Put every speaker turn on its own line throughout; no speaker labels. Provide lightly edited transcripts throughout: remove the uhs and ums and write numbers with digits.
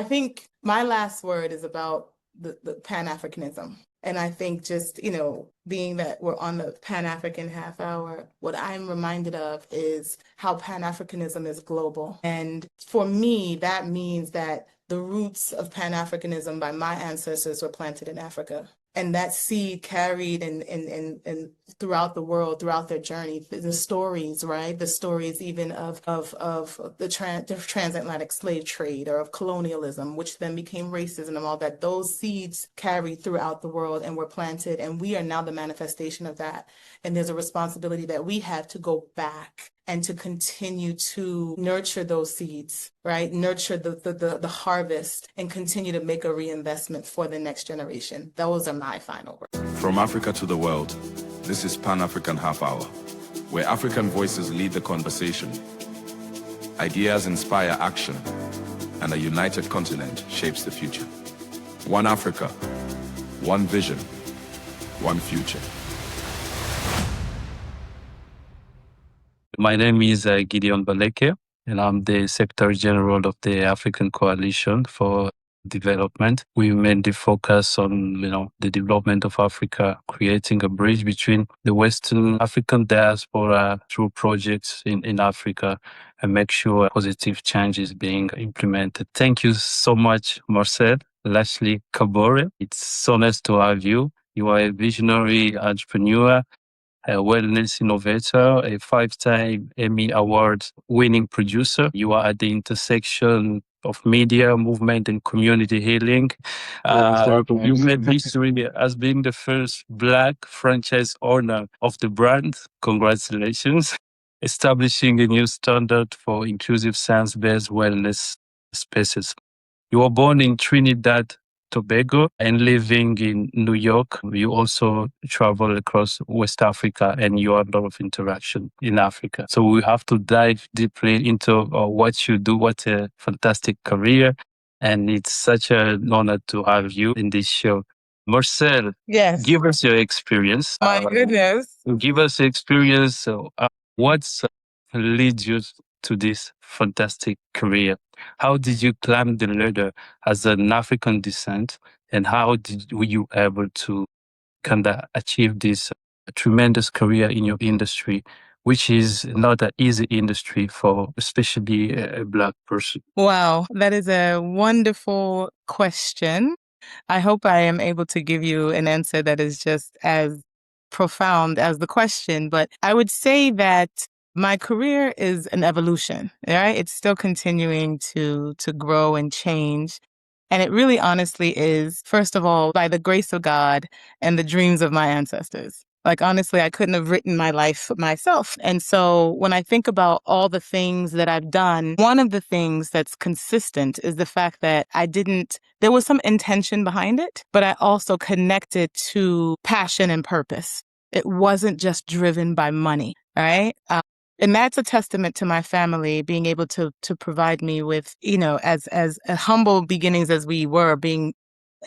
I think my last word is about the Pan-Africanism. And I think just, being that we're on the Pan-African half hour, what I'm reminded of is how Pan-Africanism is global. And for me, that means that the roots of Pan-Africanism by my ancestors were planted in Africa. And that seed carried and throughout the world, throughout their journey, the stories, right? The stories even of the transatlantic slave trade or of colonialism, which then became racism and all that. Those seeds carried throughout the world and were planted, and we are now the manifestation of that. And there's a responsibility that we have to go back and to continue to nurture those seeds, right? Nurture the harvest and continue to make a reinvestment for the next generation. Those are my final words.
From Africa to the world, this is Pan-African Half Hour, where African voices lead the conversation. Ideas inspire action, and a united continent shapes the future. One Africa, one vision, one future.
My name is Gedeon Baleke, and I'm the Secretary General of the African Coalition for Development. We mainly focus on, the development of Africa, creating a bridge between the Western African diaspora through projects in Africa, and make sure positive change is being implemented. Thank you so much, Marcel Lashley-Kabore. It's so nice to have you. You are a visionary entrepreneur, a wellness innovator, a 5-time Emmy Award winning producer. You are at the intersection of media, movement, and community healing. You made history as being the first Black franchise owner of the brand. Congratulations. Establishing a new standard for inclusive science-based wellness spaces. You were born in Trinidad, Tobago, and living in New York. You also travel across West Africa, and you have a lot of interaction in Africa. So we have to dive deeply into what you do. What a fantastic career. And it's such an honor to have you in this show. Marcel,
Yes.
give us your experience.
My goodness.
Give us your experience. So, what's led you to this fantastic career? How did you climb the ladder as an African descent, and how were you able to kind of achieve this tremendous career in your industry, which is not an easy industry for especially a Black person?
Wow, that is a wonderful question. I hope I am able to give you an answer that is just as profound as the question, but I would say that my career is an evolution, right? It's still continuing to grow and change. And it really honestly is, first of all, by the grace of God and the dreams of my ancestors. Like, honestly, I couldn't have written my life myself. And so when I think about all the things that I've done, one of the things that's consistent is the fact that there was some intention behind it, but I also connected to passion and purpose. It wasn't just driven by money, right? And that's a testament to my family being able to provide me with, as humble beginnings as we were, being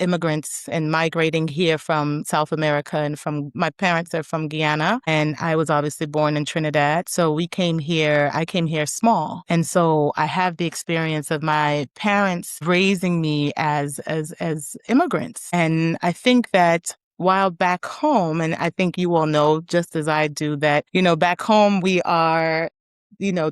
immigrants and migrating here from South America, and my parents are from Guyana, and I was obviously born in Trinidad. So I came here small. And so I have the experience of my parents raising me as immigrants. And I think that while back home, and I think you all know just as I do that, back home we are,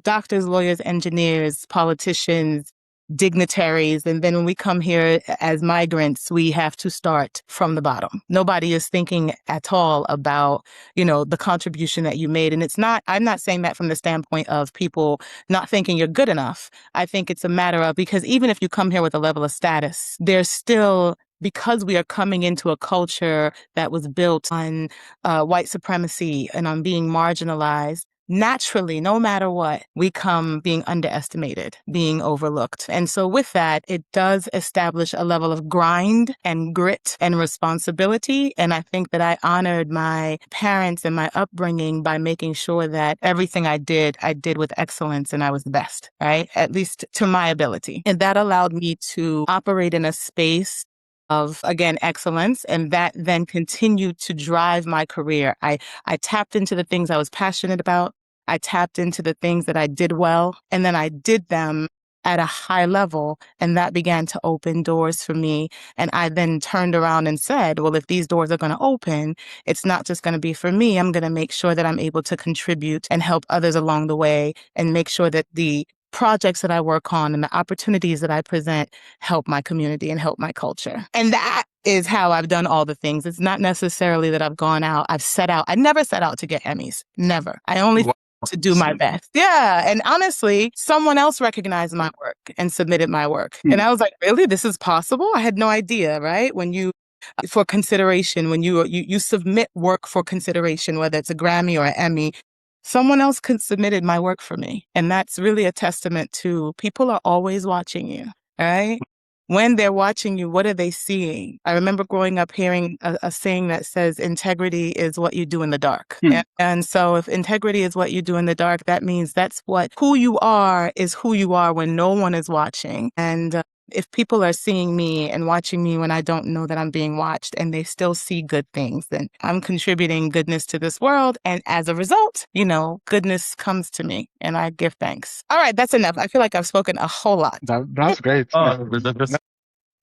doctors, lawyers, engineers, politicians, dignitaries. And then when we come here as migrants, we have to start from the bottom. Nobody is thinking at all about, the contribution that you made. And I'm not saying that from the standpoint of people not thinking you're good enough. I think it's a matter of, because even if you come here with a level of status, there's still, because we are coming into a culture that was built on white supremacy and on being marginalized, naturally, no matter what, we come being underestimated, being overlooked. And so with that, it does establish a level of grind and grit and responsibility. And I think that I honored my parents and my upbringing by making sure that everything I did with excellence, and I was the best, right? At least to my ability. And that allowed me to operate in a space of, again, excellence. And that then continued to drive my career. I tapped into the things I was passionate about. I tapped into the things that I did well, and then I did them at a high level. And that began to open doors for me. And I then turned around and said, well, if these doors are going to open, it's not just going to be for me. I'm going to make sure that I'm able to contribute and help others along the way and make sure that the projects that I work on and the opportunities that I present help my community and help my culture. And that is how I've done all the things. It's not necessarily that I've gone out, I've set out. I never set out to get Emmys. Never. I only to do my best. Yeah. And honestly, someone else recognized my work and submitted my work. And I was like, really? This is possible? I had no idea, right? When you for consideration, when you submit work for consideration, whether it's a Grammy or an Emmy, someone else submitted my work for me. And that's really a testament to people are always watching you, right? When they're watching you, what are they seeing? I remember growing up hearing a saying that says, integrity is what you do in the dark. And so if integrity is what you do in the dark, that means who you are is who you are when no one is watching. And if people are seeing me and watching me when I don't know that I'm being watched and they still see good things, then I'm contributing goodness to this world. And as a result, goodness comes to me and I give thanks. All right, that's enough. I feel like I've spoken a whole lot.
That's great.
That's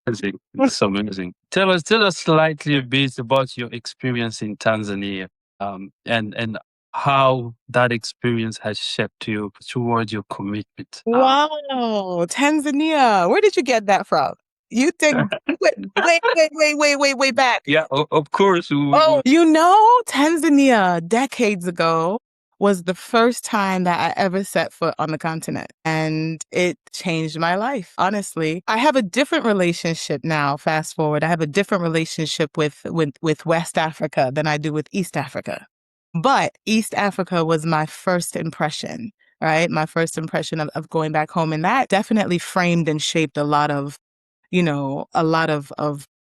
amazing. That's amazing. Tell us slightly a bit about your experience in Tanzania, and how that experience has shaped you towards your commitment.
Wow, Tanzania. Where did you get that from? You think, way back.
Yeah, of course.
Oh, Tanzania decades ago was the first time that I ever set foot on the continent. And it changed my life, honestly. I have a different relationship now, fast forward. I have a different relationship with West Africa than I do with East Africa. But East Africa was my first impression, right? My first impression of going back home. And that definitely framed and shaped a lot of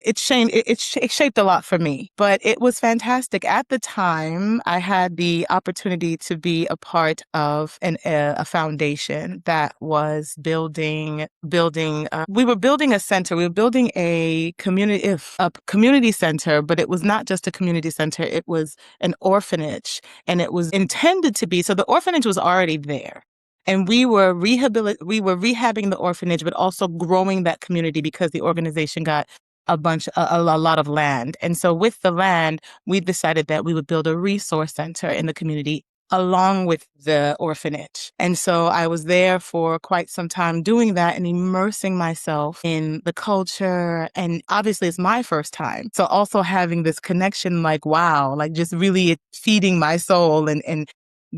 it shaped a lot for me, but it was fantastic. At the time, I had the opportunity to be a part of a foundation that was building. We were building a center. We were building a community center, but it was not just a community center. It was an orphanage, and it was intended to be. So the orphanage was already there. And we were rehabbing the orphanage, but also growing that community because the organization got a lot of land. And so with the land, we decided that we would build a resource center in the community along with the orphanage. And so I was there for quite some time doing that and immersing myself in the culture. And obviously it's my first time. So also having this connection, like, wow, like just really feeding my soul and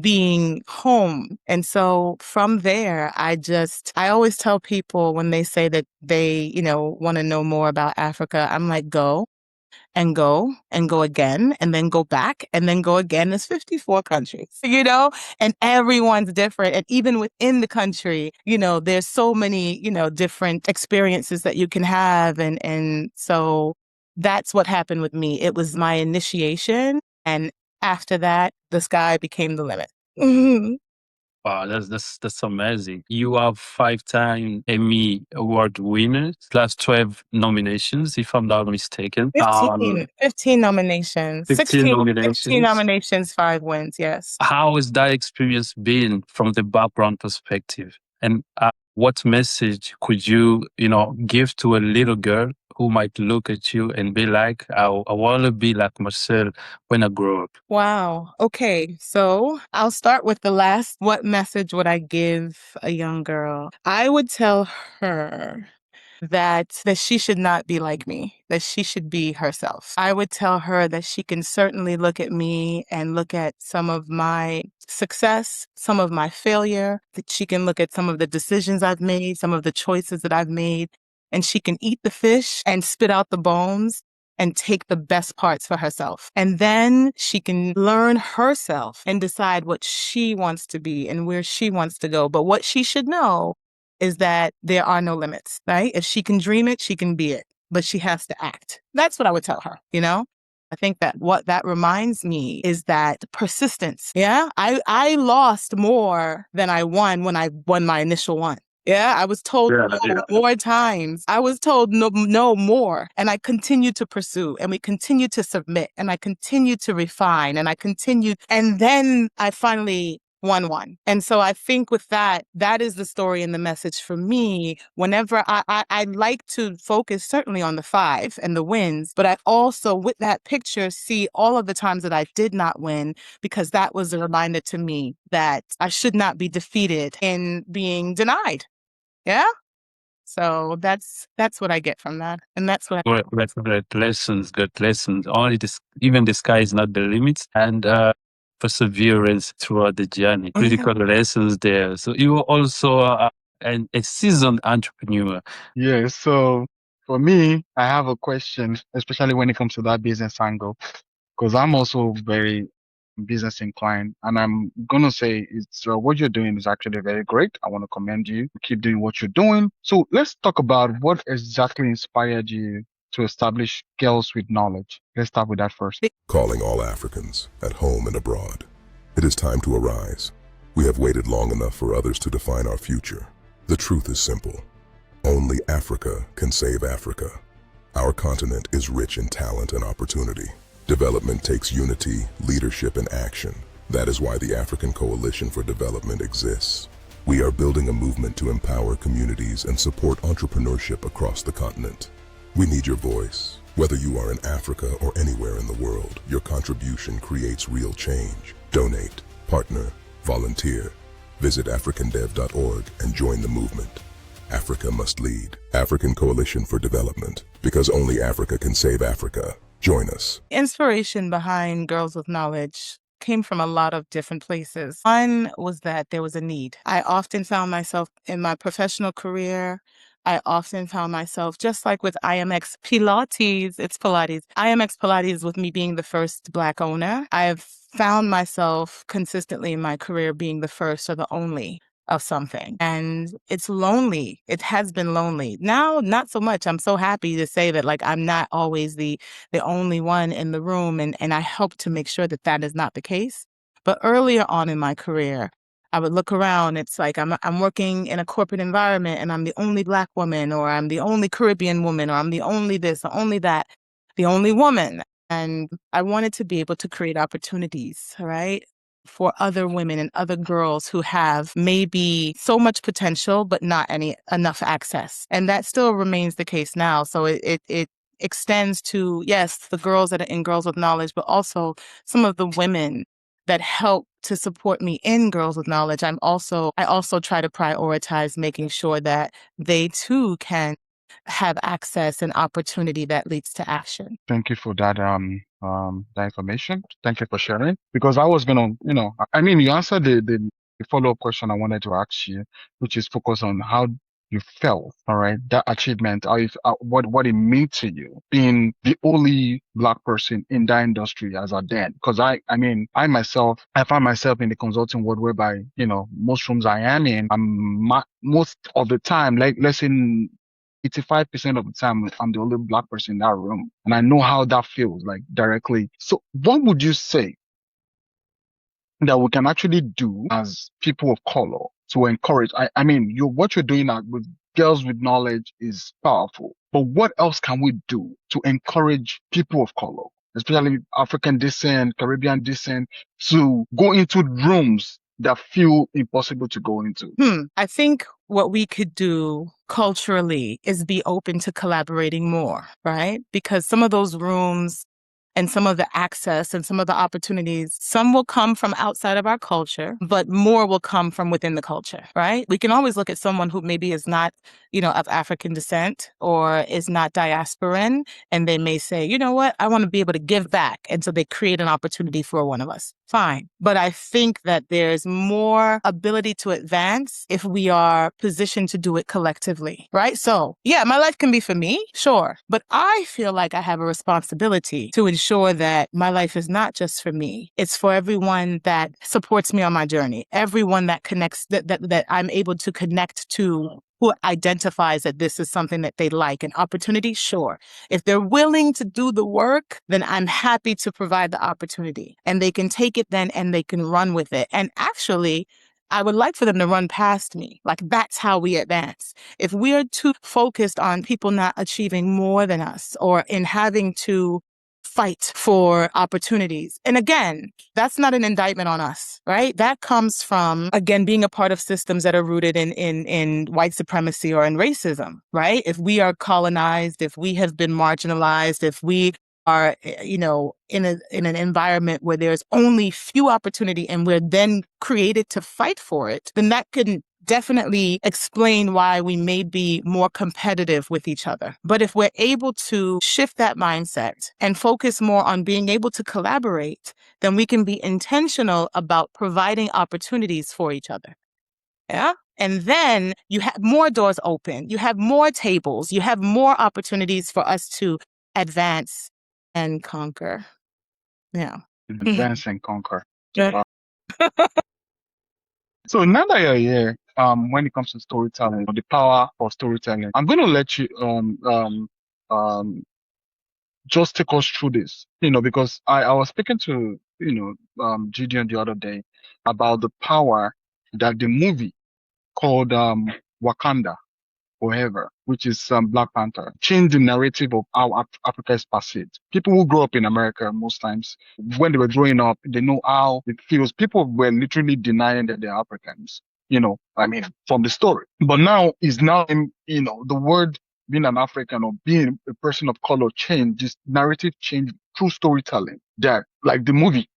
being home. And so from there, I always tell people when they say that they, want to know more about Africa, I'm like, go and go and go again and then go back and then go again. There's 54 countries, and everyone's different. And even within the country, there's so many, different experiences that you can have. And so that's what happened with me. It was my initiation. And after that, the sky became the limit.
Wow, that's amazing. You are 5-time Emmy Award winner, plus 12 nominations, if I'm not mistaken.
15 nominations. 16 nominations, 5 wins, yes.
How has that experience been from the background perspective? And what message could you, give to a little girl who might look at you and be like, I want to be like Marcel when I grow up?
Wow. Okay. So I'll start with the last. What message would I give a young girl? I would tell her that she should not be like me, that she should be herself. I would tell her that she can certainly look at me and look at some of my success, some of my failure, that she can look at some of the decisions I've made, some of the choices that I've made, and she can eat the fish and spit out the bones and take the best parts for herself. And then she can learn herself and decide what she wants to be and where she wants to go. But what she should know is that there are no limits, right? If she can dream it, she can be it, but she has to act. That's what I would tell her, I think that what that reminds me is that persistence. Yeah. I lost more than I won when I won my initial one. Yeah, I was told no more times. I was told no more. And I continued to pursue and we continued to submit and I continued to refine and I continued. And then I finally 1-1. And so I think with that, that is the story and the message for me. Whenever I like to focus certainly on the 5 and the wins, but I also with that picture see all of the times that I did not win, because that was a reminder to me that I should not be defeated in being denied. Yeah. So that's what I get from that. And that's what
Great lessons, good lessons. Only even the sky is not the limit, and perseverance throughout the journey. Critical lessons there. So you were also a seasoned entrepreneur.
Yeah, so for me, I have a question, especially when it comes to that business angle, because I'm also very business inclined, and I'm gonna say it's what you're doing is actually very great. I want to commend you. Keep doing what you're doing. So let's talk about what exactly inspired you to establish Girls with Knowledge. Let's start with that first.
Calling all Africans, at home and abroad. It is time to arise. We have waited long enough for others to define our future. The truth is simple. Only Africa can save Africa. Our continent is rich in talent and opportunity. Development takes unity, leadership, and action. That is why the African Coalition for Development exists. We are building a movement to empower communities and support entrepreneurship across the continent. We need your voice. Whether you are in Africa or anywhere in the world, your contribution creates real change. Donate, partner, volunteer. Visit africandev.org and join the movement. Africa must lead. African Coalition for Development. Because only Africa can save Africa. Join us.
Inspiration behind Girls with Knowledge came from a lot of different places. One was that there was a need. I often found myself in my professional career, I often found myself, just like with IMX Pilates, it's Pilates, IMX Pilates with me being the first Black owner, I've found myself consistently in my career being the first or the only of something. And it's lonely. It has been lonely. Now, not so much. I'm so happy to say that like I'm not always the only one in the room. And I help to make sure that that is not the case. But earlier on in my career, I would look around. It's like I'm working in a corporate environment and I'm the only Black woman, or I'm the only Caribbean woman, or I'm the only this, the only that, the only woman. And I wanted to be able to create opportunities, right, for other women and other girls who have maybe so much potential, but not enough access. And that still remains the case now. So it extends to, yes, the girls that are in Girls with Knowledge, but also some of the women that help to support me in Girls with Knowledge. I also try to prioritize making sure that they too can have access and opportunity that leads to action.
Thank you for that that information. Thank you for sharing. Because I was gonna, you answered the follow-up question I wanted to ask you, which is focused on how you felt, all right, that achievement, how what it meant to you being the only Black person in that industry as a then. Because I myself, I find myself in the consulting world whereby, most rooms I am in, most of the time, like let's say 85% of the time, I'm the only Black person in that room. And I know how that feels, like directly. So what would you say that we can actually do as people of color to encourage? What you're doing now with Girls with Knowledge is powerful. But what else can we do to encourage people of color, especially African descent, Caribbean descent, to go into rooms that feel impossible to go into?
I think what we could do culturally is be open to collaborating more, right? Because some of those rooms and some of the access and some of the opportunities, some will come from outside of our culture, but more will come from within the culture, right? We can always look at someone who maybe is not, of African descent or is not diasporan, and they may say, you know what, I want to be able to give back. And so they create an opportunity for one of us. Fine. But I think that there's more ability to advance if we are positioned to do it collectively, right? So yeah, my life can be for me, sure. But I feel like I have a responsibility to ensure that my life is not just for me. It's for everyone that supports me on my journey, everyone that connects, that I'm able to connect to, who identifies that this is something that they like. An opportunity, sure. If they're willing to do the work, then I'm happy to provide the opportunity. And they can take it then and they can run with it. And actually, I would like for them to run past me. Like, that's how we advance. If we're too focused on people not achieving more than us, or in having to fight for opportunities. And again, that's not an indictment on us, right? That comes from, again, being a part of systems that are rooted in white supremacy or in racism, right? If we are colonized, if we have been marginalized, if we are, in an environment where there's only few opportunity and we're then created to fight for it, then that can definitely explain why we may be more competitive with each other. But if we're able to shift that mindset and focus more on being able to collaborate, then we can be intentional about providing opportunities for each other. Yeah. And then you have more doors open, you have more tables, you have more opportunities for us to advance and conquer. Yeah.
Advance and conquer.
Yeah.
So now that you're here, when it comes to storytelling, or the power of storytelling, I'm going to let you just take us through this, because I was speaking to Gideon the other day about the power that the movie called Wakanda Forever, which is Black Panther, changed the narrative of how Africa is perceived. People who grow up in America, most times, when they were growing up, they know how it feels. People were literally denying that they're Africans, from the story. But now the word being an African or being a person of color changed, this narrative changed through storytelling. That, like the movie,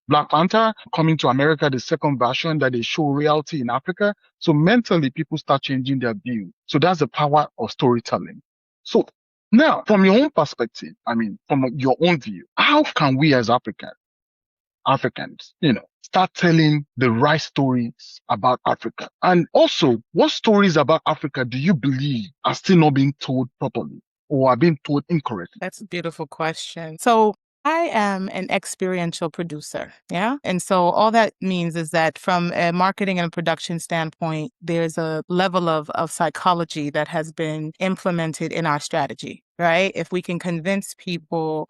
Black Panther coming to America, the second version that they show reality in Africa. So mentally, people start changing their view. So that's the power of storytelling. So now, from your own perspective, from your own view, how can we as Africans, start telling the right stories about Africa? And also, what stories about Africa do you believe are still not being told properly or are being told incorrectly?
That's a beautiful question. So I am an experiential producer. Yeah. And so all that means is that from a marketing and production standpoint, there's a level of psychology that has been implemented in our strategy, right? If we can convince people,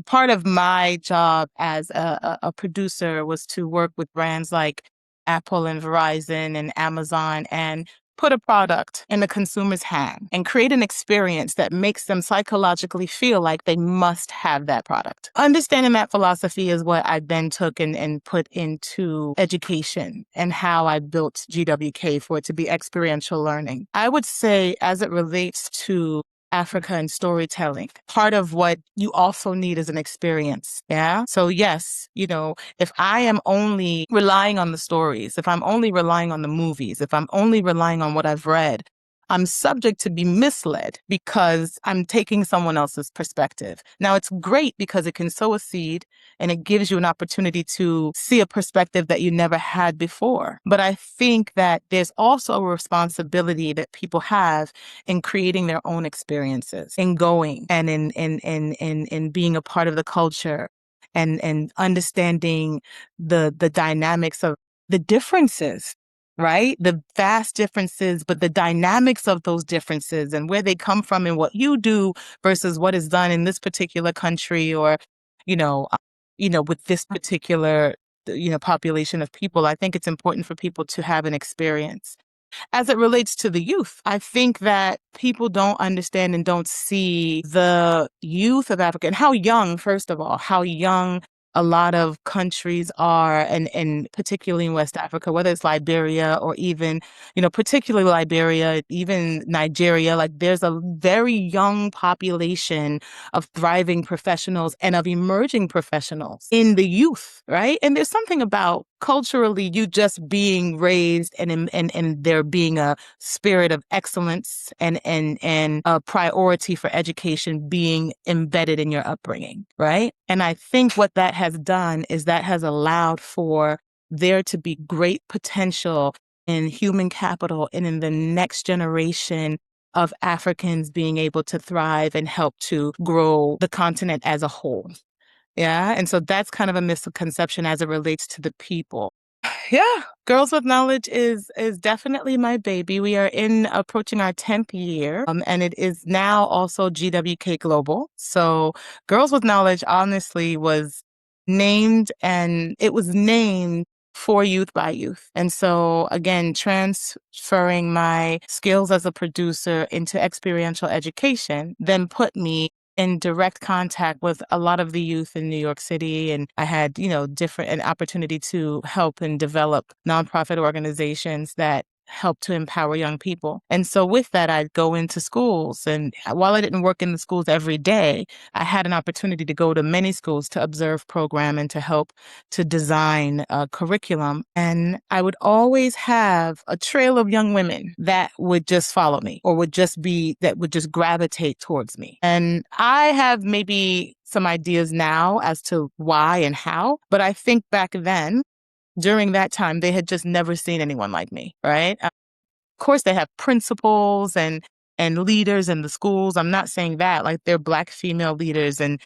part of my job as a producer was to work with brands like Apple and Verizon and Amazon and put a product in the consumer's hand and create an experience that makes them psychologically feel like they must have that product. Understanding that philosophy is what I then took and put into education and how I built GWK for it to be experiential learning. I would say, as it relates to Africa and storytelling, part of what you also need is an experience. Yeah. So yes, if I am only relying on the stories, if I'm only relying on the movies, if I'm only relying on what I've read, I'm subject to be misled because I'm taking someone else's perspective. Now, it's great because it can sow a seed and it gives you an opportunity to see a perspective that you never had before. But I think that there's also a responsibility that people have in creating their own experiences, in going and in being a part of the culture and understanding the dynamics of the differences. Right? The vast differences, but the dynamics of those differences and where they come from and what you do versus what is done in this particular country or, with this particular, population of people. I think it's important for people to have an experience. As it relates to the youth, I think that people don't understand and don't see the youth of Africa and how young, first of all, how young a lot of countries are, and particularly in West Africa, whether it's Liberia or even, particularly Liberia, even Nigeria, like there's a very young population of thriving professionals and of emerging professionals in the youth, right? And there's something about culturally you just being raised and there being a spirit of excellence and a priority for education being embedded in your upbringing, right? And I think what that has done is that has allowed for there to be great potential in human capital and in the next generation of Africans being able to thrive and help to grow the continent as a whole. Yeah. And so that's kind of a misconception as it relates to the people. Yeah. Girls with Knowledge is definitely my baby. We are approaching our 10th year, and it is now also GWK Global. So Girls with Knowledge honestly was named, and it was named for youth by youth. And so again, transferring my skills as a producer into experiential education then put me in direct contact with a lot of the youth in New York City. And I had, an opportunity to help and develop nonprofit organizations that help to empower young people. And so with that, I'd go into schools. And while I didn't work in the schools every day, I had an opportunity to go to many schools to observe program and to help to design a curriculum. And I would always have a trail of young women that would just follow me or that would just gravitate towards me. And I have maybe some ideas now as to why and how, but I think back then, during that time, they had just never seen anyone like me, right? Of course, they have principals and leaders in the schools. I'm not saying that, like they're Black female leaders and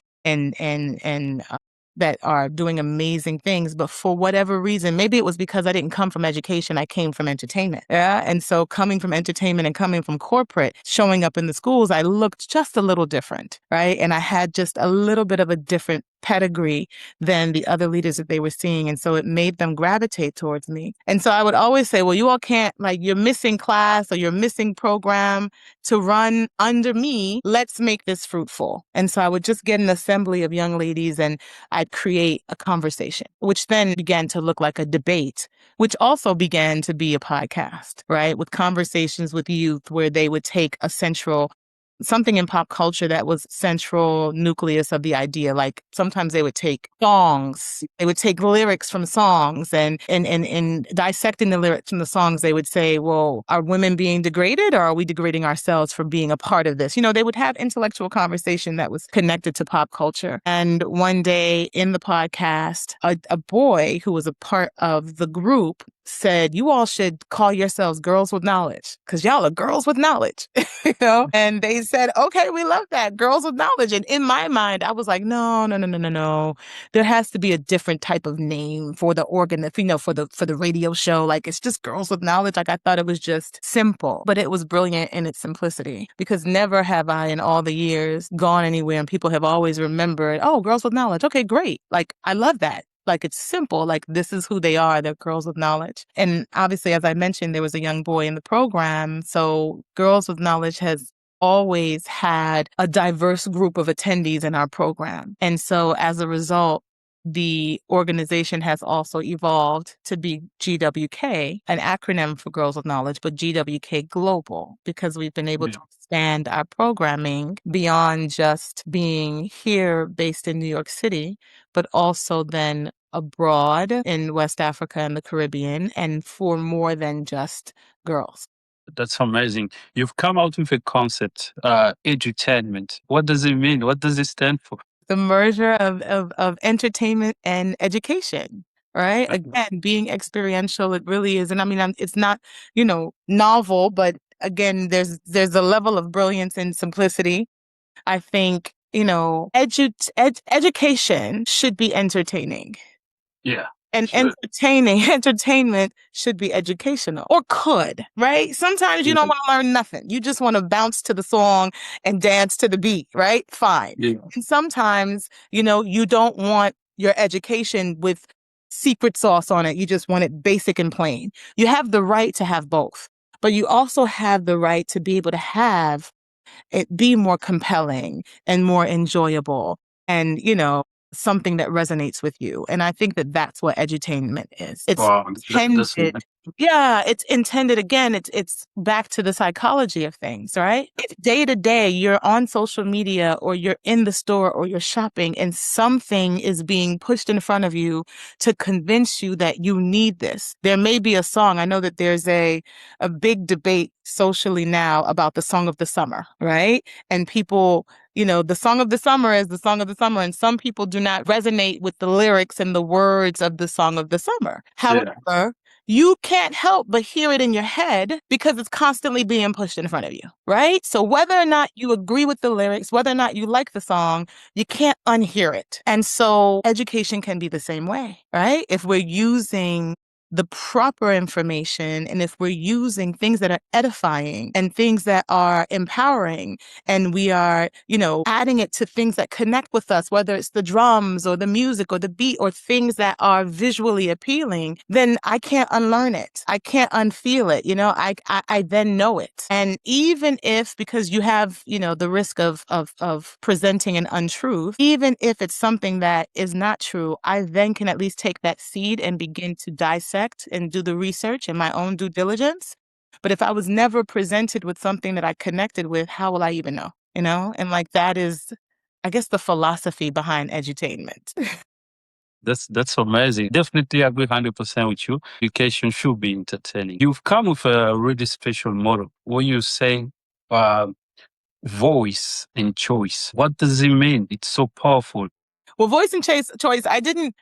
that are doing amazing things. But for whatever reason, maybe it was because I didn't come from education, I came from entertainment. Yeah. And so coming from entertainment and coming from corporate, showing up in the schools, I looked just a little different, right? And I had just a little bit of a different pedigree than the other leaders that they were seeing. And so it made them gravitate towards me. And so I would always say, well, you all can't, like, you're missing class or you're missing program to run under me. Let's make this fruitful. And so I would just get an assembly of young ladies and I'd create a conversation, which then began to look like a debate, which also began to be a podcast, right? With conversations with youth where they would take something in pop culture that was central nucleus of the idea. Like sometimes they would take songs, they would take lyrics from songs and dissecting the lyrics from the songs, they would say, well, are women being degraded or are we degrading ourselves for being a part of this? They would have intellectual conversation that was connected to pop culture. And one day in the podcast, a boy who was a part of the group said, you all should call yourselves girls with knowledge because y'all are girls with knowledge, And they said, okay, we love that, girls with knowledge. And in my mind, I was like, no. There has to be a different type of name for the organ, for the radio show. Like it's just girls with knowledge. Like I thought it was just simple, but it was brilliant in its simplicity because never have I in all the years gone anywhere and people have always remembered, oh, girls with knowledge. Okay, great. Like I love that. Like it's simple, like this is who they are, they're girls with knowledge. And obviously, as I mentioned, there was a young boy in the program. So Girls with Knowledge has always had a diverse group of attendees in our program. And so as a result, the organization has also evolved to be GWK, an acronym for Girls with Knowledge, but GWK Global, because we've been able to expand our programming beyond just being here based in New York City, but also then abroad in West Africa and the Caribbean, and for more than just girls.
That's amazing. You've come out with a concept, edutainment. What does it mean? What does it stand for?
The merger of entertainment and education, right? Again, being experiential, it really is. And I mean, it's not, novel, but again, there's a level of brilliance and simplicity. I think, education should be entertaining.
Yeah.
And entertainment should be educational or could, right? Sometimes you don't want to learn nothing. You just want to bounce to the song and dance to the beat, right? Fine. Yeah. And sometimes, you don't want your education with secret sauce on it. You just want it basic and plain. You have the right to have both, but you also have the right to be able to have it be more compelling and more enjoyable and, something that resonates with you. And I think that that's what edutainment is. It's intended. Yeah, it's intended. Again, it's back to the psychology of things, right? If day to day you're on social media or you're in the store or you're shopping and something is being pushed in front of you to convince you that you need this. There may be a song. I know that there's a big debate socially now about the song of the summer, right? And people, the song of the summer is the song of the summer. And some people do not resonate with the lyrics and the words of the song of the summer. However, you can't help but hear it in your head because it's constantly being pushed in front of you, right? So whether or not you agree with the lyrics, whether or not you like the song, you can't unhear it. And so education can be the same way, right? If we're using the proper information and if we're using things that are edifying and things that are empowering and we are, adding it to things that connect with us, whether it's the drums or the music or the beat or things that are visually appealing, then I can't unlearn it. I can't unfeel it. I then know it. And even if, because you have, the risk of presenting an untruth, even if it's something that is not true, I then can at least take that seed and begin to dissect and do the research and my own due diligence. But if I was never presented with something that I connected with, how will I even know? And that is, I guess, the philosophy behind edutainment.
That's amazing. Definitely agree 100% with you. Education should be entertaining. You've come with a really special model when you say voice and choice. What does it mean? It's so powerful.
Well, voice and choice, I didn't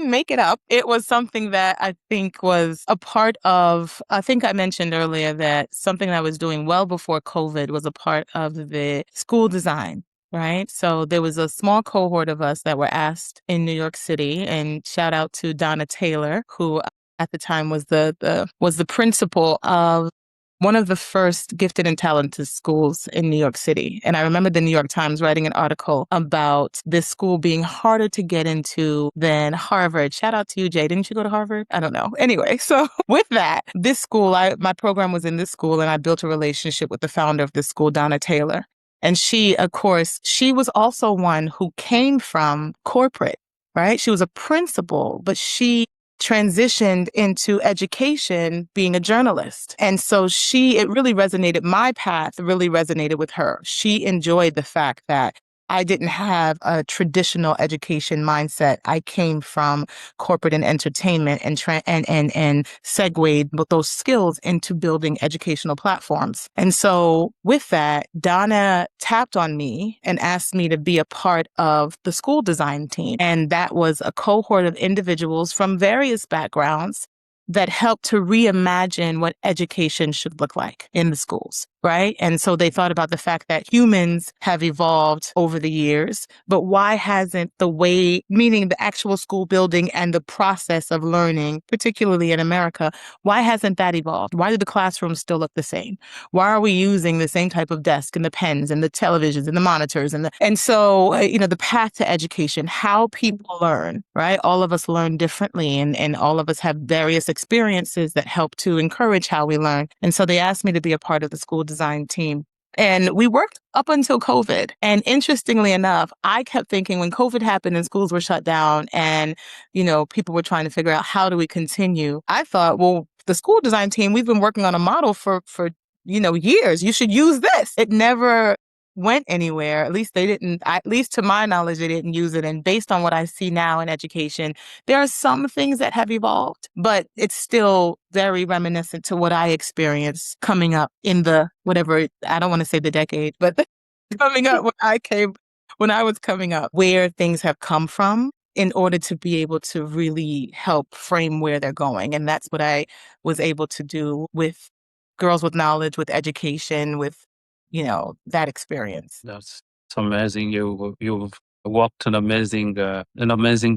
make it up. It was something that I think was a part of, I think I mentioned earlier that something I was doing well before COVID was a part of the school design. Right. So there was a small cohort of us that were asked in New York City, and shout out to Donna Taylor, who at the time was the principal of one of the first gifted and talented schools in New York City. And I remember the New York Times writing an article about this school being harder to get into than Harvard. Shout out to you, Jay. Didn't you go to Harvard? I don't know. Anyway, so with that, this school, my program was in this school, and I built a relationship with the founder of this school, Donna Taylor. And she, of course, she was also one who came from corporate, right? She was a principal, but she transitioned into education being a journalist. And so it really resonated, my path really resonated with her. She enjoyed the fact that I didn't have a traditional education mindset. I came from corporate and entertainment and segued with those skills into building educational platforms. And so with that, Donna tapped on me and asked me to be a part of the school design team. And that was a cohort of individuals from various backgrounds that helped to reimagine what education should look like in the schools, right? And so they thought about the fact that humans have evolved over the years, but why hasn't the way, meaning the actual school building and the process of learning, particularly in America, why hasn't that evolved? Why do the classrooms still look the same? Why are we using the same type of desk and the pens and the televisions and the monitors and so, the path to education, how people learn, right? All of us learn differently and all of us have various experiences that help to encourage how we learn. And so they asked me to be a part of the school design team. And we worked up until COVID. And interestingly enough, I kept thinking when COVID happened and schools were shut down and, people were trying to figure out how do we continue, I thought, well, the school design team, we've been working on a model for years. You should use this. It never went anywhere. At least they didn't, at least to my knowledge, they didn't use it. And based on what I see now in education, there are some things that have evolved, but it's still very reminiscent to what I experienced coming up in the, whatever, I don't want to say the decade, but coming up when I was coming up, where things have come from in order to be able to really help frame where they're going. And that's what I was able to do with Girls with Knowledge, with education, with that experience.
That's amazing. You've walked an amazing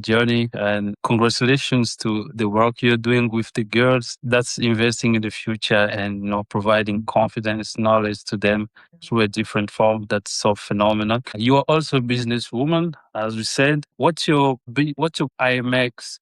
journey, and congratulations to the work you're doing with the girls. That's investing in the future and providing confidence, knowledge to them through a different form. That's so phenomenal. You are also a businesswoman, as we said. What's your IMX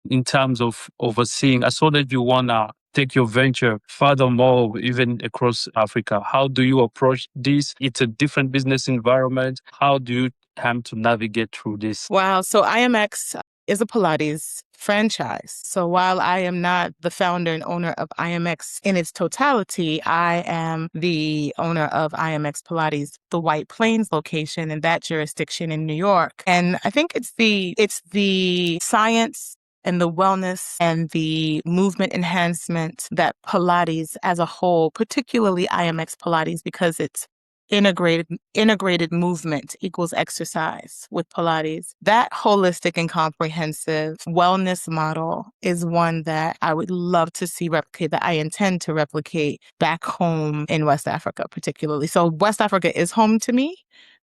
in terms of overseeing? I saw that you wanna take your venture furthermore, even across Africa. How do you approach this? It's a different business environment. How do you come to navigate through this?
Wow. So IMX is a Pilates franchise. So while I am not the founder and owner of IMX in its totality, I am the owner of IMX Pilates, the White Plains location in that jurisdiction in New York. And I think it's the science and the wellness and the movement enhancement that Pilates as a whole, particularly IMX Pilates, because it's integrated movement equals exercise with Pilates. That holistic and comprehensive wellness model is one that I would love to see replicate, that I intend to replicate back home in West Africa, particularly. So West Africa is home to me,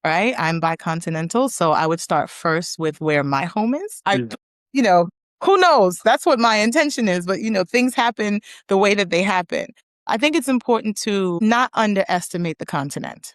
right? I'm bicontinental, so I would start first with where my home is. Who knows? That's what my intention is. But, things happen the way that they happen. I think it's important to not underestimate the continent.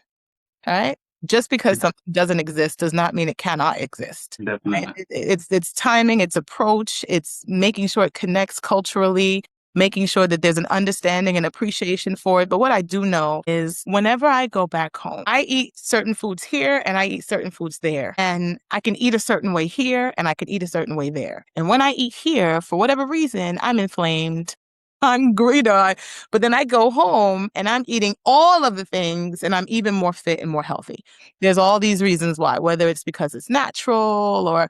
All right. Just because something doesn't exist does not mean it cannot exist.
Definitely.
Right? It's timing, it's approach, it's making sure it connects culturally, making sure that there's an understanding and appreciation for it. But what I do know is whenever I go back home, I eat certain foods here and I eat certain foods there. And I can eat a certain way here and I can eat a certain way there. And when I eat here, for whatever reason, I'm inflamed. I'm greedy. But then I go home and I'm eating all of the things and I'm even more fit and more healthy. There's all these reasons why, whether it's because it's natural or,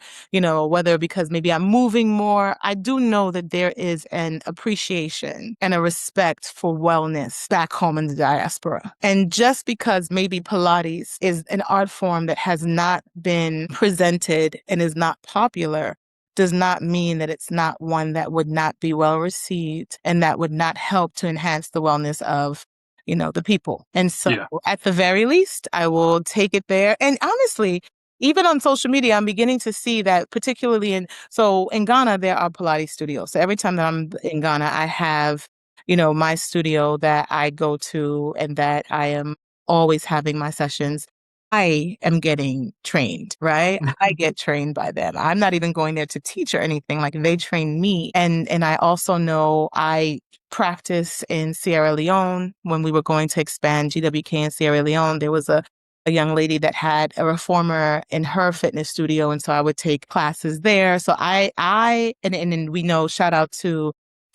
whether because maybe I'm moving more. I do know that there is an appreciation and a respect for wellness back home in the diaspora. And just because maybe Pilates is an art form that has not been presented and is not popular, does not mean that it's not one that would not be well received and that would not help to enhance the wellness of, the people. And so at the very least, I will take it there. And honestly, even on social media, I'm beginning to see that particularly in Ghana, there are Pilates studios. So every time that I'm in Ghana, I have, my studio that I go to and that I am always having my sessions. I am getting trained, right? I get trained by them. I'm not even going there to teach or anything. Like they train me. And I also know I practice in Sierra Leone. When we were going to expand GWK in Sierra Leone, there was a young lady that had a reformer in her fitness studio. And so I would take classes there. So and we know, shout out to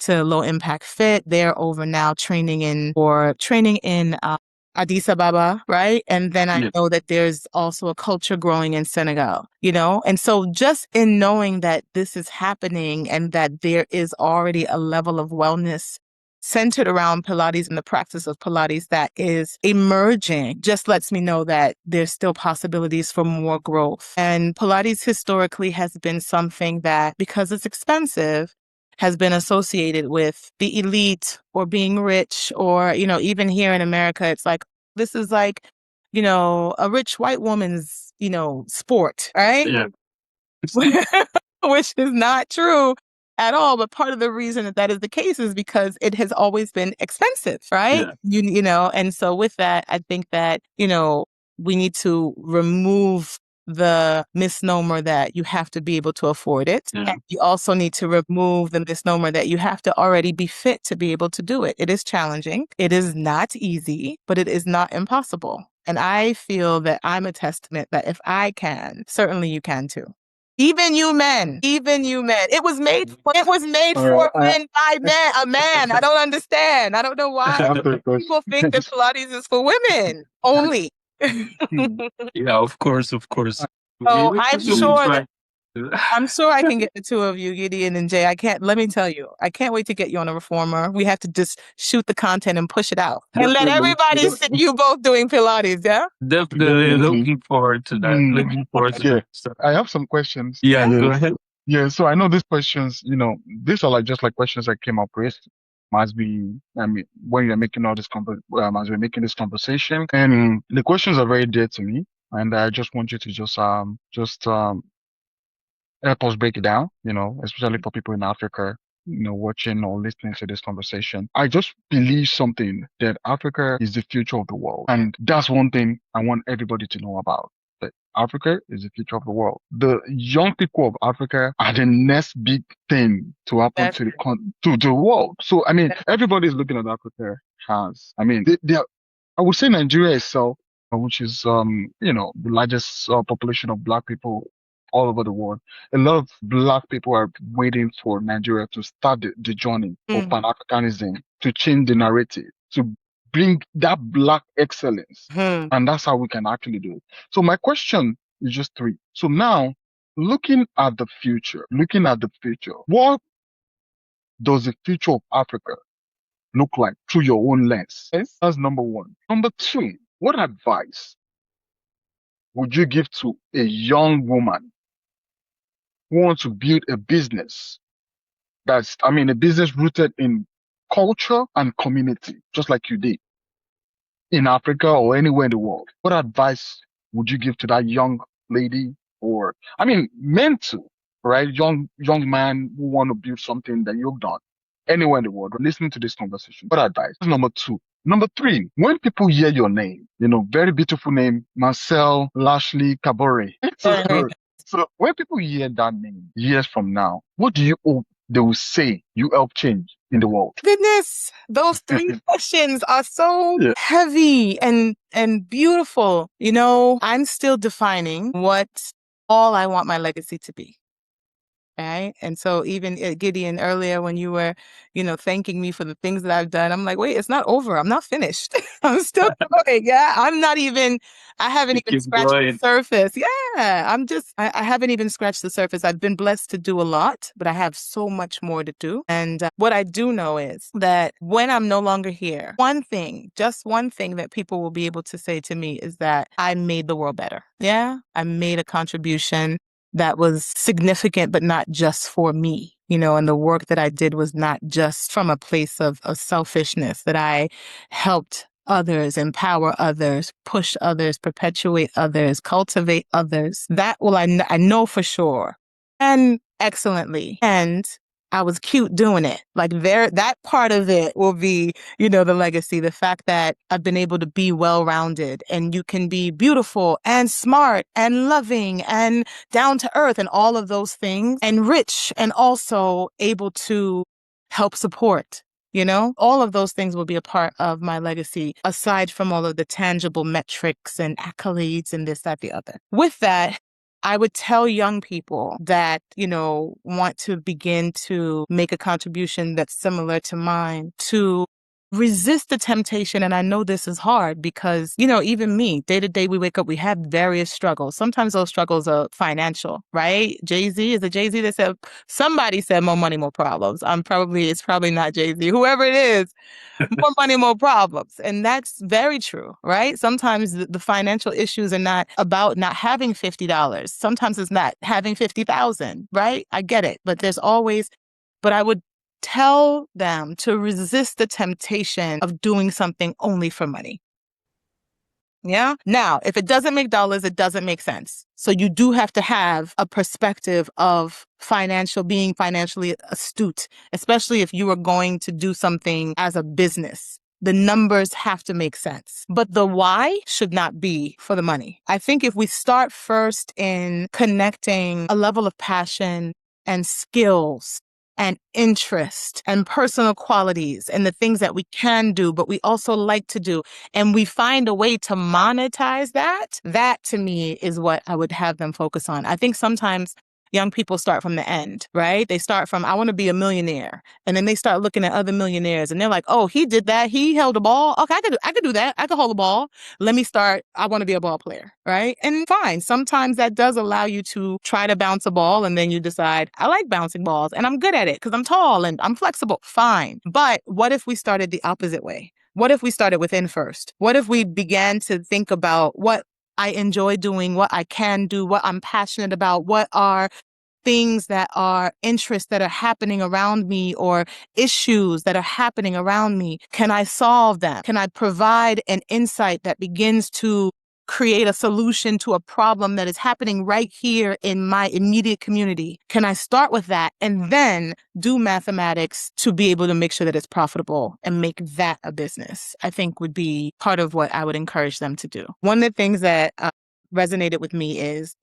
Low Impact Fit. They're over now training in Addis Ababa, right? And then I know that there's also a culture growing in Senegal, And so just in knowing that this is happening and that there is already a level of wellness centered around Pilates and the practice of Pilates that is emerging just lets me know that there's still possibilities for more growth. And Pilates historically has been something that, because it's expensive, has been associated with the elite or being rich or, even here in America, it's like, this is like, a rich white woman's, sport, right?
Yeah.
Which is not true at all. But part of the reason that is the case is because it has always been expensive, right?
Yeah.
And so with that, I think that, we need to remove the misnomer that you have to be able to afford it.
Yeah.
And you also need to remove the misnomer that you have to already be fit to be able to do it. It is challenging. It is not easy, but it is not impossible. And I feel that I'm a testament that if I can, certainly you can too. Even you men. It was made for men by a man. I don't understand. I don't know why people think that Pilates is for women only.
Yeah, of course.
So I'm sure I can get the two of you, Gideon and Jay. Let me tell you, I can't wait to get you on a reformer. We have to just shoot the content and push it out. And let everybody see you both doing Pilates, yeah?
Definitely looking forward to that. Looking forward to that. So,
I have some questions.
yeah, go ahead.
Yeah, so I know these questions, these are just like questions I came up with. When you're making all this as we're making this conversation, and the questions are very dear to me, and I just want you to just help us break it down, especially for people in Africa, watching or listening to this conversation. I just believe something that Africa is the future of the world. And that's one thing I want everybody to know about. That Africa is the future of the world. The young people of Africa are the next big thing to happen to the world. So, everybody's looking at Africa I would say Nigeria itself, which is, the largest population of Black people all over the world. A lot of Black people are waiting for Nigeria to start the journey of Pan-Africanism, to change the narrative, to bring that Black excellence. And that's how we can actually do it. So my question is just three. So now, looking at the future, what does the future of Africa look like through your own lens? That's number one. Number two, what advice would you give to a young woman who wants to build a business a business rooted in culture and community, just like you did in Africa or anywhere in the world? What advice would you give to that young lady, or men too, right? Young man who want to build something that you've done anywhere in the world, listening to this conversation. What advice? Number two. Number three, when people hear your name, very beautiful name, Marcel Lashley-Kabore.
Right.
So when people hear that name years from now, what do you hope they will say you help change in the world?
Goodness, those three questions are so
Yeah.
heavy and beautiful. I'm still defining what all I want my legacy to be. Right. And so even Gideon earlier, when you were, thanking me for the things that I've done, I'm like, wait, it's not over. I'm not finished. I'm still going. Yeah. I haven't
You
even
keep
scratched the
going.
surface. Yeah. I haven't even scratched the surface. I've been blessed to do a lot, but I have so much more to do. And what I do know is that when I'm no longer here, just one thing that people will be able to say to me is that I made the world better. Yeah. I made a contribution that was significant, but not just for me, and the work that I did was not just from a place of selfishness, that I helped others, empower others, push others, perpetuate others, cultivate others. That will I know for sure and excellently. And I was cute doing it. Like that part of it will be, the legacy, the fact that I've been able to be well-rounded, and you can be beautiful and smart and loving and down to earth and all of those things, and rich, and also able to help support. All of those things will be a part of my legacy, aside from all of the tangible metrics and accolades and this, that, the other. With that, I would tell young people that, want to begin to make a contribution that's similar to mine, to resist the temptation. And I know this is hard because, even me, day to day, we wake up, we have various struggles. Sometimes those struggles are financial, right? Jay-Z, is it Jay-Z that said, somebody said more money, more problems. It's probably not Jay-Z, whoever it is. More money, more problems. And that's very true, right? Sometimes the financial issues are not about not having $50. Sometimes it's not having 50,000, right? I get it. But I would tell them to resist the temptation of doing something only for money. Yeah. Now, if it doesn't make dollars, it doesn't make sense. So you do have to have a perspective of being financially astute, especially if you are going to do something as a business. The numbers have to make sense, but the why should not be for the money. I think if we start first in connecting a level of passion and skills and interest and personal qualities and the things that we can do, but we also like to do, and we find a way to monetize that to me is what I would have them focus on. I think sometimes young people start from the end, right? They start from, I want to be a millionaire. And then they start looking at other millionaires and they're like, oh, he did that. He held a ball. Okay, I could do that. I could hold a ball. Let me start. I want to be a ball player, right? And fine. Sometimes that does allow you to try to bounce a ball, and then you decide, I like bouncing balls and I'm good at it because I'm tall and I'm flexible. Fine. But what if we started the opposite way? What if we started within first? What if we began to think about what I enjoy doing, what I can do, what I'm passionate about, what are things that are interests that are happening around me, or issues that are happening around me? Can I solve them? Can I provide an insight that begins to create a solution to a problem that is happening right here in my immediate community? Can I start with that and then do mathematics to be able to make sure that it's profitable and make that a business? I think would be part of what I would encourage them to do. One of the things that resonated with me is,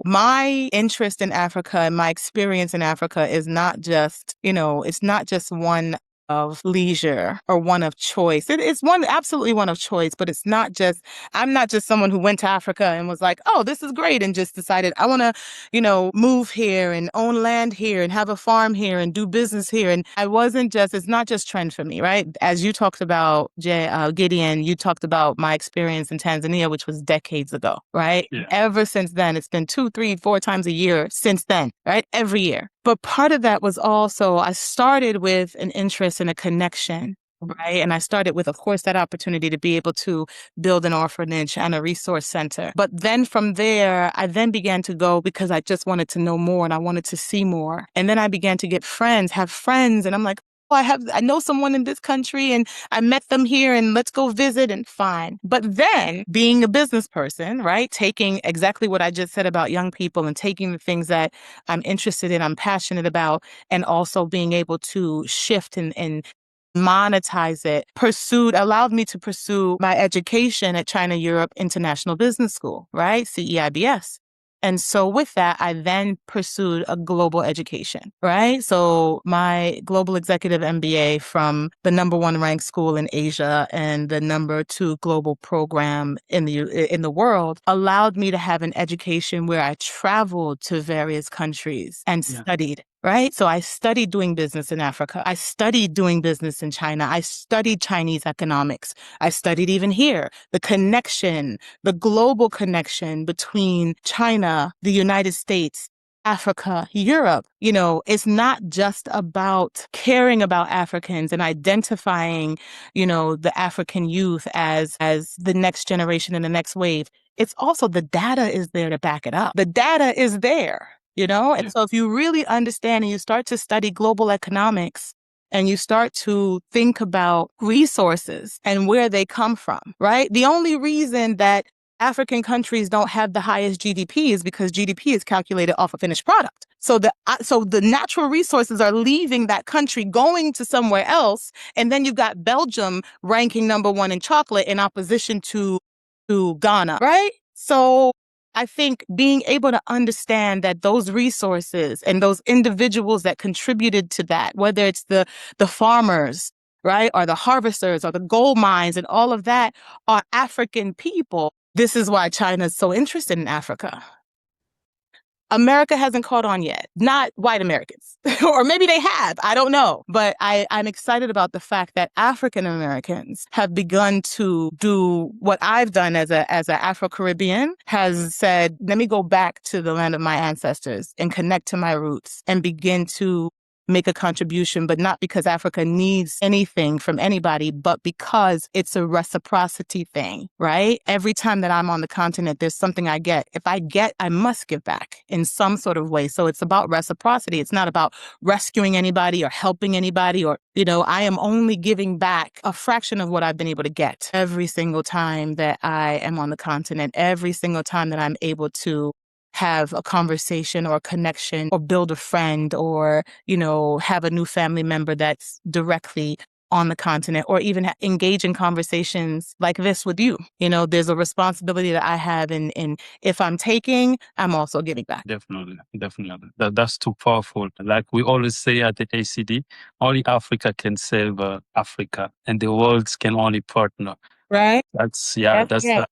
my interest in Africa and my experience in Africa is not just, it's not just one of leisure or one of choice. It's absolutely one of choice, but I'm not just someone who went to Africa and was like, oh, this is great, and just decided I want to, move here and own land here and have a farm here and do business here. And it's not just trend for me, right? As you talked about, Gideon, you talked about my experience in Tanzania, which was decades ago, right? Yeah. Ever since then, it's been 2, 3, 4 times a year since then, right? Every year. But part of that was also, I started with an interest and a connection, right? And I started with, of course, that opportunity to be able to build an orphanage and a resource center. But then from there, I then began to go because I just wanted to know more and I wanted to see more. And then I began to have friends, and I'm like, I know someone in this country and I met them here and let's go visit and fine. But then being a business person, right? Taking exactly what I just said about young people and taking the things that I'm interested in, I'm passionate about, and also being able to shift and monetize it, allowed me to pursue my education at China Europe International Business School, right? CEIBS. And so with that, I then pursued a global education, right? So my global executive MBA from the #1 ranked school in Asia and the #2 global program in the world allowed me to have an education where I traveled to various countries and studied. Right? So I studied doing business in Africa. I studied doing business in China. I studied Chinese economics. I studied even here, the global connection between China, the United States, Africa, Europe. It's not just about caring about Africans and identifying, the African youth as the next generation and the next wave. It's also the data is there to back it up. The data is there. And so if you really understand and you start to study global economics and you start to think about resources and where they come from, right? The only reason that African countries don't have the highest GDP is because GDP is calculated off a finished product. So the natural resources are leaving that country, going to somewhere else. And then you've got Belgium ranking #1 in chocolate in opposition to Ghana, right? So I think being able to understand that those resources and those individuals that contributed to that, whether it's the farmers, right, or the harvesters or the gold mines and all of that are African people. This is why China is so interested in Africa. America hasn't caught on yet, not white Americans, or maybe they have, I don't know. But I'm excited about the fact that African Americans have begun to do what I've done as an Afro-Caribbean, has said, let me go back to the land of my ancestors and connect to my roots and begin to make a contribution, but not because Africa needs anything from anybody, but because it's a reciprocity thing, right? Every time that I'm on the continent, there's something I get. If I get, I must give back in some sort of way. So it's about reciprocity. It's not about rescuing anybody or helping anybody or, I am only giving back a fraction of what I've been able to get every single time that I am on the continent, every single time that I'm able to have a conversation or a connection or build a friend or, have a new family member that's directly on the continent or even engage in conversations like this with you. There's a responsibility that I have and if I'm taking, I'm also giving back.
Definitely. That's too powerful. Like we always say at the ACD, only Africa can save Africa and the world can only partner.
Right?
That's
Yes.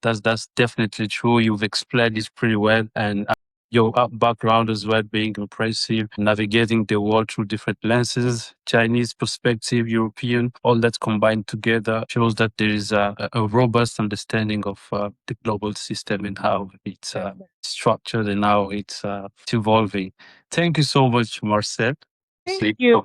That's definitely true. You've explained it pretty well, and your background as well being impressive, navigating the world through different lenses, Chinese perspective, European, all that combined together shows that there is a robust understanding of the global system and how it's structured and how it's evolving. Thank you so much, Marcel.
Thank you.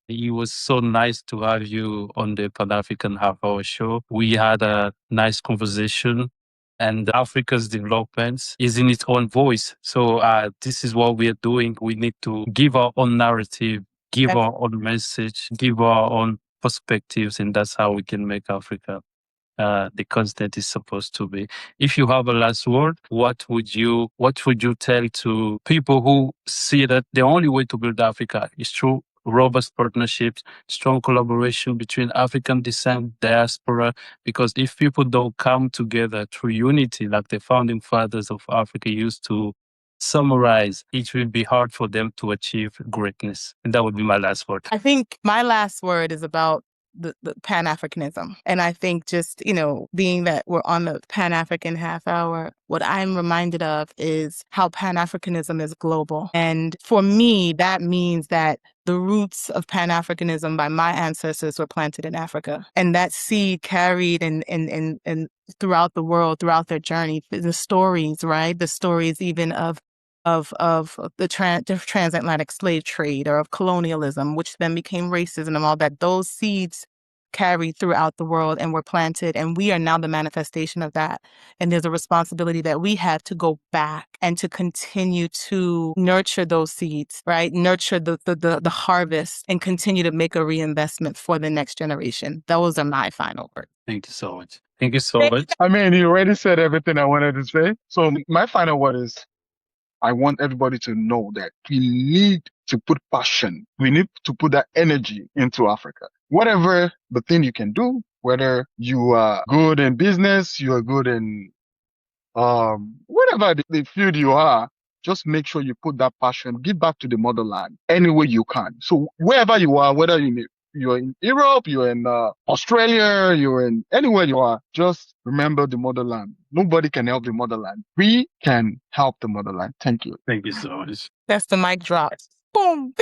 It was so nice to have you on the Pan African Half Hour Show. We had a nice conversation, and Africa's development is in its own voice. So this is what we are doing. We need to give our own narrative, give our own message, give our own perspectives, and that's how we can make Africa the continent is supposed to be. If you have a last word, what would you tell to people who see that the only way to build Africa is through robust partnerships, strong collaboration between African descent, diaspora? Because if people don't come together through unity, like the founding fathers of Africa used to summarize, it will be hard for them to achieve greatness. And that would be my last word.
I think my last word is about the Pan-Africanism. And I think just, being that we're on the Pan-African half hour, what I'm reminded of is how Pan-Africanism is global. And for me, that means that the roots of Pan-Africanism by my ancestors were planted in Africa. And that seed carried and throughout the world, throughout their journey, the stories, right? The stories even of the transatlantic slave trade or of colonialism, which then became racism and all that. Those seeds carried throughout the world and were planted, and we are now the manifestation of that. And there's a responsibility that we have to go back and to continue to nurture those seeds, right? Nurture the harvest and continue to make a reinvestment for the next generation. Those are my final words.
Thank you so much. Thank you so much.
I mean, you already said everything I wanted to say. So my final word is, I want everybody to know that we need to put passion. We need to put that energy into Africa. Whatever the thing you can do, whether you are good in business, you are good in whatever the field you are, just make sure you put that passion, give back to the motherland any way you can. So wherever you are, whether you're in Europe, you're in Australia, you're in anywhere you are, just remember the motherland. Nobody can help the motherland. We can help the motherland. Thank you.
Thank you so much.
That's the mic drop. Boom.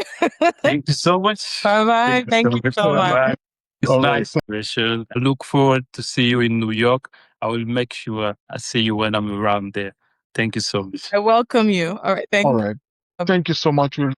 Thank you so much.
Bye-bye. Thank you so much.
Bye-bye. It's
All right.
nice, Rachel. I look forward to see you in New York. I will make sure I see you when I'm around there. Thank you so much.
I welcome you. All right. Thank
All
you.
right. Thank you so much.